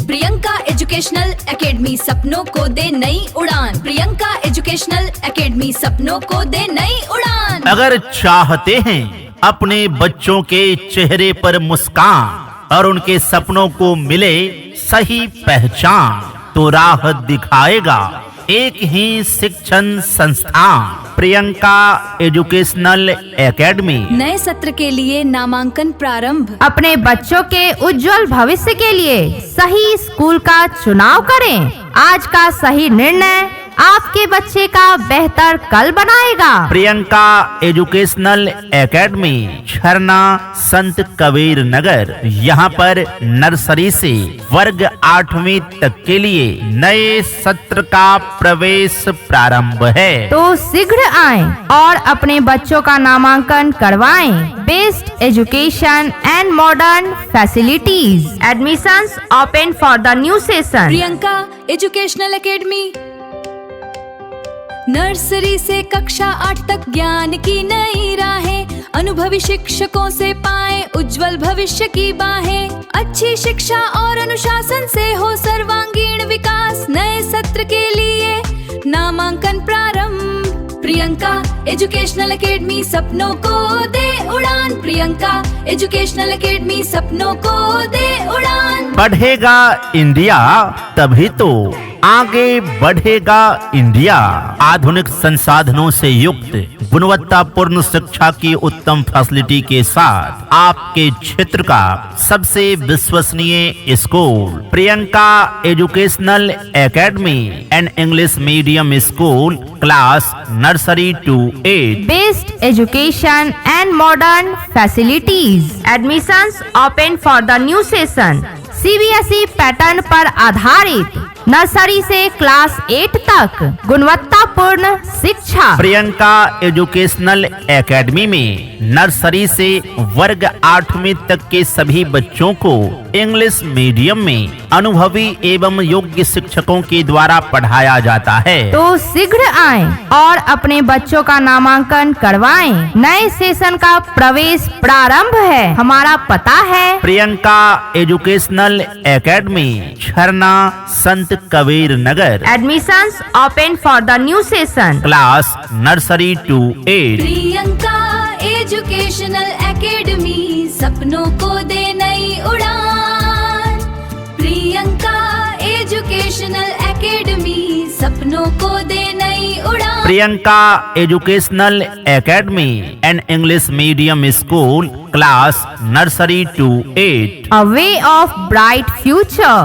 Priyanka educational academy सपनों को दे नई उड़ान। प्रियंका एजुकेशनल एकेडमी सपनों को दे नई उड़ान। अगर चाहते हैं अपने बच्चों के चेहरे पर मुस्कान और उनके सपनों को मिले सही पहचान, तो राह दिखाएगा एक ही शिक्षण संस्थान, प्रियंका एजुकेशनल एकेडमी। नए सत्र के लिए नामांकन प्रारंभ। अपने बच्चों के उज्जवल भविष्य के लिए सही स्कूल का चुनाव करें। आज का सही निर्णय आपके बच्चे का बेहतर कल बनाएगा। प्रियंका एजुकेशनल एकेडमी, झरना संत कबीर नगर। यहाँ पर नर्सरी से वर्ग 8वीं तक के लिए नए सत्र का प्रवेश प्रारंभ है। तो शीघ्र आएं और अपने बच्चों का नामांकन करवाएं। Best education and modern facilities. Admissions open for the new session. Priyanka educational academy. Nursery से कक्षा 8 तक ज्ञान की नई राहें, अनुभवी शिक्षकों से पाएं उज्जवल भविष्य की बाहें। अच्छी शिक्षा और अनुशासन से हो सर्वांगीण विकास। नए सत्र के लिए नामांकन प्रारंभ। प्रियंका एजुकेशनल एकेडमी सपनों को दे उड़ान। प्रियंका एजुकेशनल एकेडमी सपनों को दे उड़ान। बढ़ेगा इंडिया तभी तो आगे बढ़ेगा इंडिया। आधुनिक संसाधनों से युक्त गुणवत्तापूर्ण शिक्षा की उत्तम फैसिलिटी के साथ आपके क्षेत्र का सबसे विश्वसनीय school, Priyanka educational academy and English medium school, class nursery to 8। Best education and modern facilities. Admissions open for the new session. CBSE pattern पर आधारित नर्सरी से क्लास 8 तक गुणवत्तापूर्ण शिक्षा। प्रियंका एजुकेशनल एकेडमी में नर्सरी से वर्ग 8वीं तक के सभी बच्चों को इंग्लिश मीडियम में अनुभवी एवं योग्य शिक्षकों के द्वारा पढ़ाया जाता है। तो शीघ्र आएं और अपने बच्चों का नामांकन करवाएं। नए सेशन का प्रवेश प्रारंभ है। हमारा पता है Priyanka educational academy, Jharna Sant Kabir Nagar. Admissions open for the new session. Class nursery to 8। Priyanka educational academy सपनों को दे नई उड़ान। प्रियंका एजुकेशनल एकेडमी सपनों को दे नई उड़ान। Priyanka educational academy and English medium school, class nursery to 8। A way of bright future.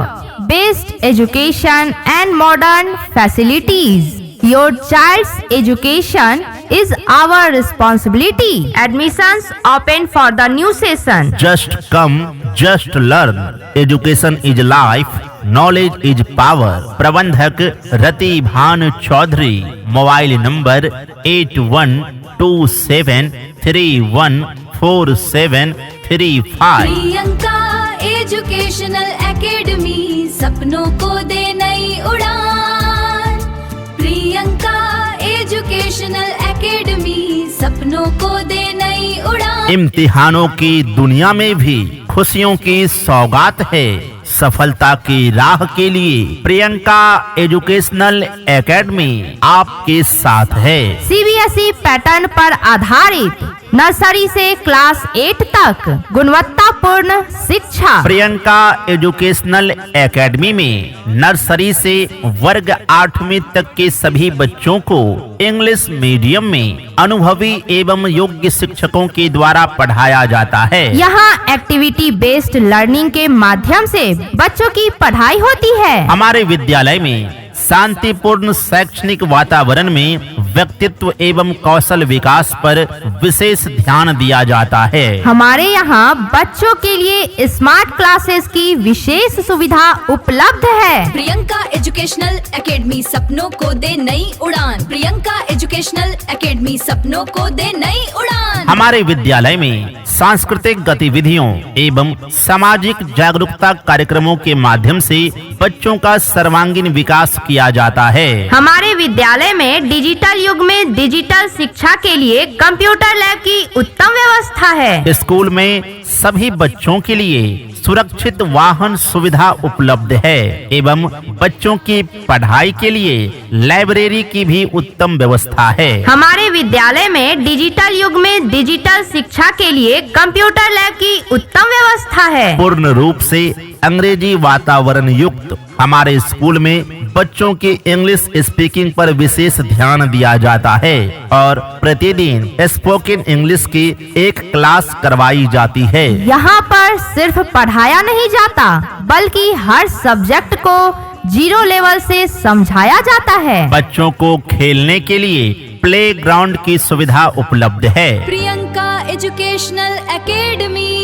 Best education and modern facilities. Your child's education is our responsibility. Admissions open for the new session. Just come, just learn. Education is life, knowledge is power. प्रबंधक Rati Bhan Chaudhary. Mobile number 8127314735। Priyanka educational academy सपनों को दे नई उड़ान। Priyanka educational academy सपनों को दे नई उड़ान। इम्तिहानों की दुनिया में भी खुशियों की सौगात है। सफलता की राह के लिए प्रियंका एजुकेशनल एकेडमी आपके साथ है। सीबीएसई पैटर्न पर आधारित नर्सरी से क्लास 8 तक गुणवत्तापूर्ण शिक्षा। प्रियंका एजुकेशनल एकेडमी में नर्सरी से वर्ग 8वीं तक के सभी बच्चों को इंग्लिश मीडियम में अनुभवी एवं योग्य शिक्षकों के द्वारा पढ़ाया जाता है। यहाँ एक्टिविटी बेस्ड लर्निंग के माध्यम से बच्चों की पढ़ाई होती है। हमारे विद्यालय में शांतिपूर्ण शैक्षणिक वातावरण में व्यक्तित्व एवं कौशल विकास पर विशेष ध्यान दिया जाता है। हमारे यहाँ बच्चों के लिए स्मार्ट क्लासेस की विशेष सुविधा उपलब्ध है। प्रियंका एजुकेशनल एकेडमी सपनों को दे नई उड़ान। प्रियंका एजुकेशनल एकेडमी सपनों को दे नई उड़ान। हमारे विद्यालय में सांस्कृतिक गतिविधियों एवं सामाजिक जागरूकता कार्यक्रमों के माध्यम से बच्चों का सर्वांगीण विकास किया जाता है। हमारे विद्यालय में डिजिटल युग में डिजिटल शिक्षा के लिए कंप्यूटर लैब की उत्तम व्यवस्था है। स्कूल में सभी बच्चों के लिए सुरक्षित वाहन सुविधा उपलब्ध है एवं बच्चों की पढ़ाई के लिए लाइब्रेरी की भी उत्तम व्यवस्था है। हमारे विद्यालय में डिजिटल युग में डिजिटल शिक्षा के लिए कंप्यूटर लैब की उत्तम व्यवस्था है। पूर्ण रूप से अंग्रेजी वातावरण युक्त हमारे स्कूल में बच्चों की इंग्लिश स्पीकिंग पर विशेष ध्यान दिया जाता है और प्रतिदिन स्पोकन इंग्लिश की एक क्लास करवाई जाती है। यहाँ पर सिर्फ पढ़ाया नहीं जाता बल्कि हर सब्जेक्ट को 0 लेवल से समझाया जाता है। बच्चों को खेलने के लिए प्ले ग्राउंड की सुविधा उपलब्ध है। प्रियंका एजुकेशनल एकेडमी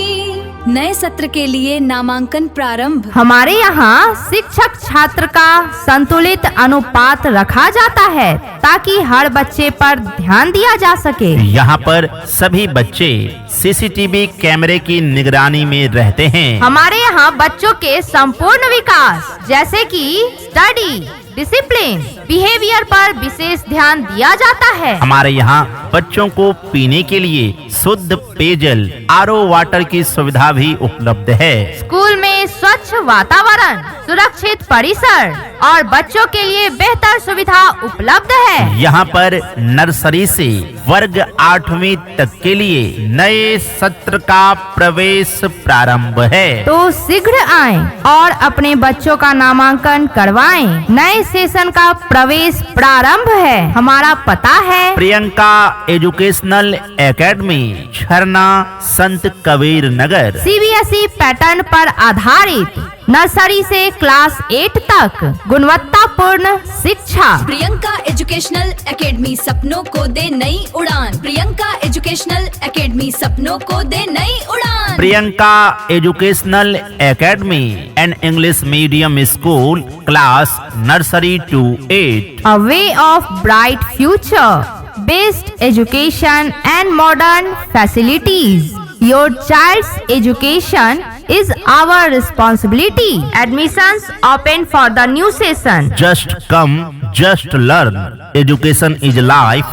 नए सत्र के लिए नामांकन प्रारंभ। हमारे यहाँ शिक्षक छात्र का संतुलित अनुपात रखा जाता है ताकि हर बच्चे पर ध्यान दिया जा सके। यहाँ पर सभी बच्चे सीसीटीवी कैमरे की निगरानी में रहते हैं। हमारे यहाँ बच्चों के संपूर्ण विकास जैसे कि स्टडी, डिसिप्लिन, बिहेवियर पर विशेष ध्यान दिया जाता है। हमारे यहाँ बच्चों को पीने के लिए शुद्ध पेयजल RO वाटर की सुविधा भी उपलब्ध है। स्कूल में स्वच्छ वातावरण, सुरक्षित परिसर और बच्चों के लिए बेहतर सुविधा उपलब्ध है। यहाँ पर नर्सरी से वर्ग 8वीं तक के लिए नए सत्र का प्रवेश प्रारंभ है। तो शीघ्र आएं और अपने बच्चों का नामांकन करवाएं। नए सेशन का प्रवेश प्रारंभ है। हमारा पता है प्रियंका एजुकेशनल एकेडमी, झरना, संत कबीर नगर। CBSE पैटर्न पर आधारित नर्सरी से क्लास 8 तक गुणवत्तापूर्ण शिक्षा। प्रियंका एजुकेशनल एकेडमी सपनों को दे नई उड़ान। प्रियंका एजुकेशनल एकेडमी सपनों को दे नई उड़ान। Priyanka educational academy and English medium school, class nursery to 8। A way of bright future, best education and modern facilities. Your child's education is our responsibility. Admissions open for the new session. Just come, just learn. Education is life,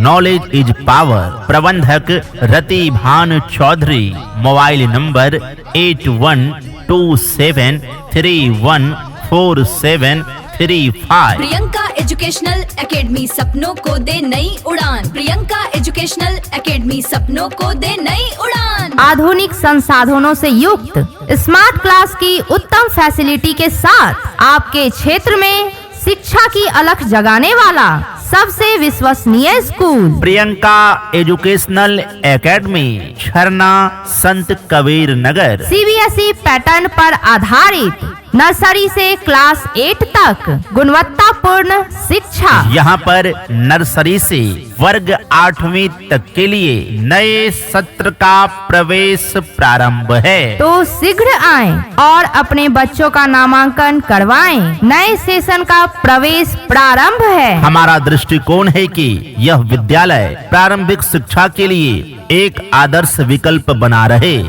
knowledge is power. प्रबंधक Rati Bhan Chaudhary. Mobile number 8127314735। Priyanka educational academy सपनों को दे नई उड़ान। Priyanka educational academy सपनों को दे नई उड़ान। आधुनिक संसाधनों से युक्त स्मार्ट क्लास की उत्तम फैसिलिटी के साथ आपके क्षेत्र में शिक्षा की अलख जगाने वाला सबसे विश्वसनीय school Priyanka educational academy, Jharna, Sant Kabir नगर। CBSE पैटर्न पर आधारित नर्सरी से क्लास 8 तक गुणवत्तापूर्ण शिक्षा। यहाँ पर नर्सरी से वर्ग 8वीं तक के लिए नए सत्र का प्रवेश प्रारंभ है। तो शीघ्र आएं और अपने बच्चों का नामांकन करवाएं। नए सेशन का प्रवेश प्रारंभ है। हमारा दृष्टिकोण है कि यह विद्यालय प्रारंभिक शिक्षा के लिए एक आदर्श विकल्प बना रहे,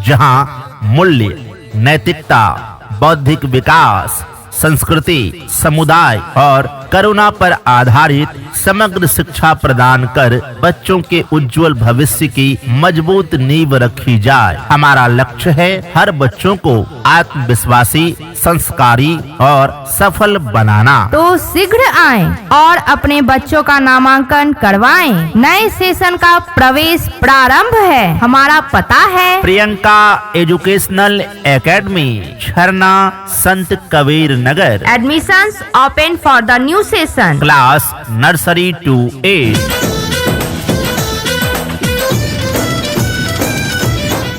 जहाँ मूल्य, नैतिकता, बौद्धिक विकास, संस्कृति, समुदाय और करुणा पर आधारित समग्र शिक्षा प्रदान कर बच्चों के उज्जवल भविष्य की मजबूत नींव रखी जाए। हमारा लक्ष्य है हर बच्चों को आत्मविश्वासी, संस्कारी और सफल बनाना। तो शीघ्र आएं और अपने बच्चों का नामांकन करवाएं। नए सेशन का प्रवेश प्रारंभ है। हमारा पता है Priyanka educational academy, Jharna, Sant Kabir Nagar. Admissions open for the new session, class nursery to 8।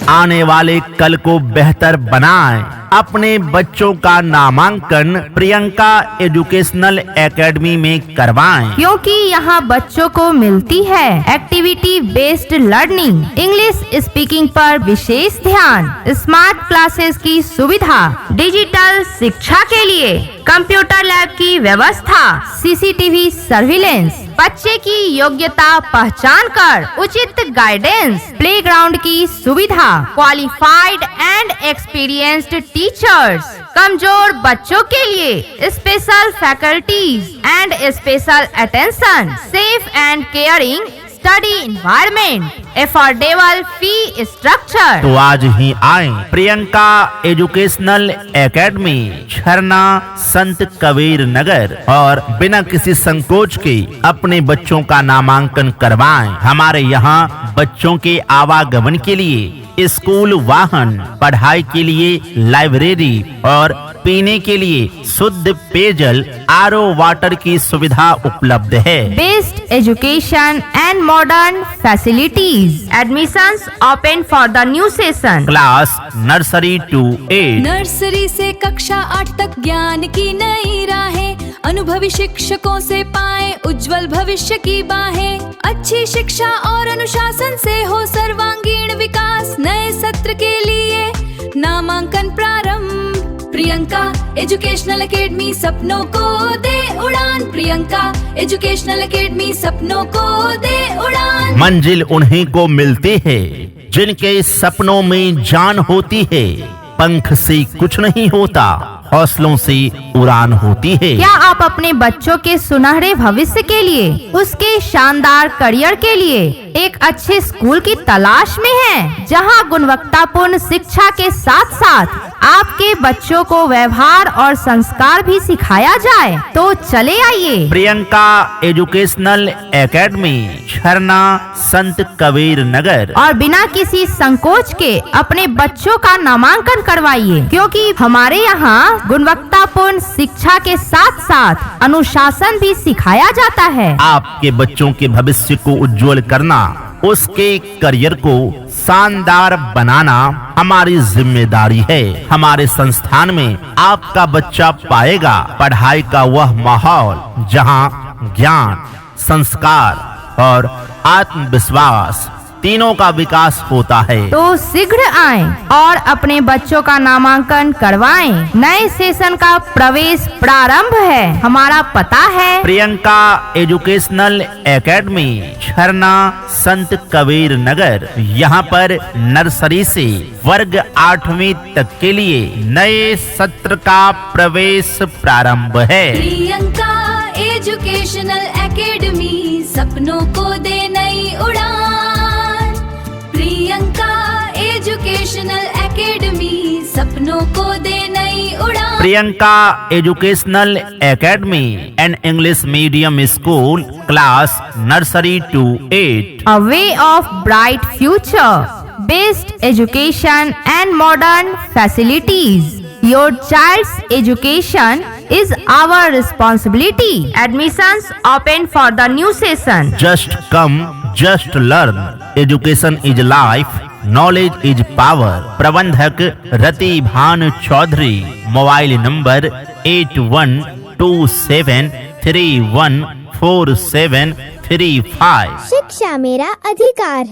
आने वाले कल को बेहतर बनाएं। अपने बच्चों का नामांकन प्रियंका एजुकेशनल एकेडमी में करवाएं, क्योंकि यहाँ बच्चों को मिलती है activity based learning, English speaking पर विशेष ध्यान, स्मार्ट क्लासेस की सुविधा, डिजिटल शिक्षा के लिए कंप्यूटर लैब की व्यवस्था, CCTV सर्विलेंस, बच्चे की योग्यता पहचान कर उचित गाइडेंस, प्लेग्राउंड की सुविधा, क्वालिफाइड एंड एक्सपीरियंस्ड टीचर्स, कमजोर बच्चों के लिए special faculties and special attention, safe and caring study environment, affordable fee structure. तो आज ही आए प्रियंका एजुकेशनल एकेडमी, झरना, संत कबीर नगर, और बिना किसी संकोच के अपने बच्चों का नामांकन करवाएं। हमारे यहाँ बच्चों के आवागमन के लिए स्कूल वाहन, पढ़ाई के लिए लाइब्रेरी और पीने के लिए शुद्ध पेयजल आरओ वाटर की सुविधा उपलब्ध है। Best education and modern facilities. Admissions open for the new session. Class nursery to 8। Nursery से कक्षा 8 तक ज्ञान की नई राहें, अनुभवी शिक्षकों से पाएं उज्जवल भविष्य की बाहें। अच्छी शिक्षा और अनुशासन से हो सर्वांगीण विकास, नए सत्र के लिए नामांकन प्रारंभ। प्रियंका एजुकेशनल एकेडमी सपनों को दे उड़ान, प्रियंका एजुकेशनल एकेडमी सपनों को दे उड़ान। मंजिल उन्हीं को मिलती है जिनके सपनों में जान होती है। पंख से कुछ नहीं होता, हौसलों से उड़ान होती है। क्या आप अपने बच्चों के सुनहरे भविष्य के लिए, उसके शानदार करियर के लिए एक अच्छे स्कूल की तलाश में हैं, जहां गुणवत्तापूर्ण शिक्षा के साथ साथ आपके बच्चों को व्यवहार और संस्कार भी सिखाया जाए? तो चले आइए प्रियंका एजुकेशनल एकेडमी, झरना, संत कबीर नगर, और बिना किसी संकोच के अपने बच्चों का नामांकन करवाइए, क्योंकि हमारे यहाँ गुणवत्तापूर्ण शिक्षा के साथ साथ अनुशासन भी सिखाया जाता है। आपके बच्चों के भविष्य को उज्जवल करना, उसके करियर को शानदार बनाना हमारी जिम्मेदारी है। हमारे संस्थान में आपका बच्चा पाएगा पढ़ाई का वह माहौल जहां ज्ञान, संस्कार और आत्मविश्वास तीनों का विकास होता है। तो शीघ्र आएं और अपने बच्चों का नामांकन करवाएं। नए सेशन का प्रवेश प्रारंभ है। हमारा पता है प्रियंका एजुकेशनल एकेडमी, झरना, संत कबीर नगर। यहाँ पर नर्सरी से वर्ग 8वीं तक के लिए नए सत्र का प्रवेश प्रारंभ है। प्रियंका एजुकेशनल एकेडमी सपनों को दे नई उड़ान। प्रियंका एजुकेशनल एकेडमी सपनों को दे नई उड़ान। Priyanka educational academy and English medium school, class nursery to 8। A way of bright future. Best education and modern facilities. Your child's education is our responsibility. Admissions open for the new session. Just come, just learn. Education is life, knowledge is power. प्रबंधक Rati Bhan Chaudhary. Mobile number 8127314735। शिक्षा मेरा अधिकार है।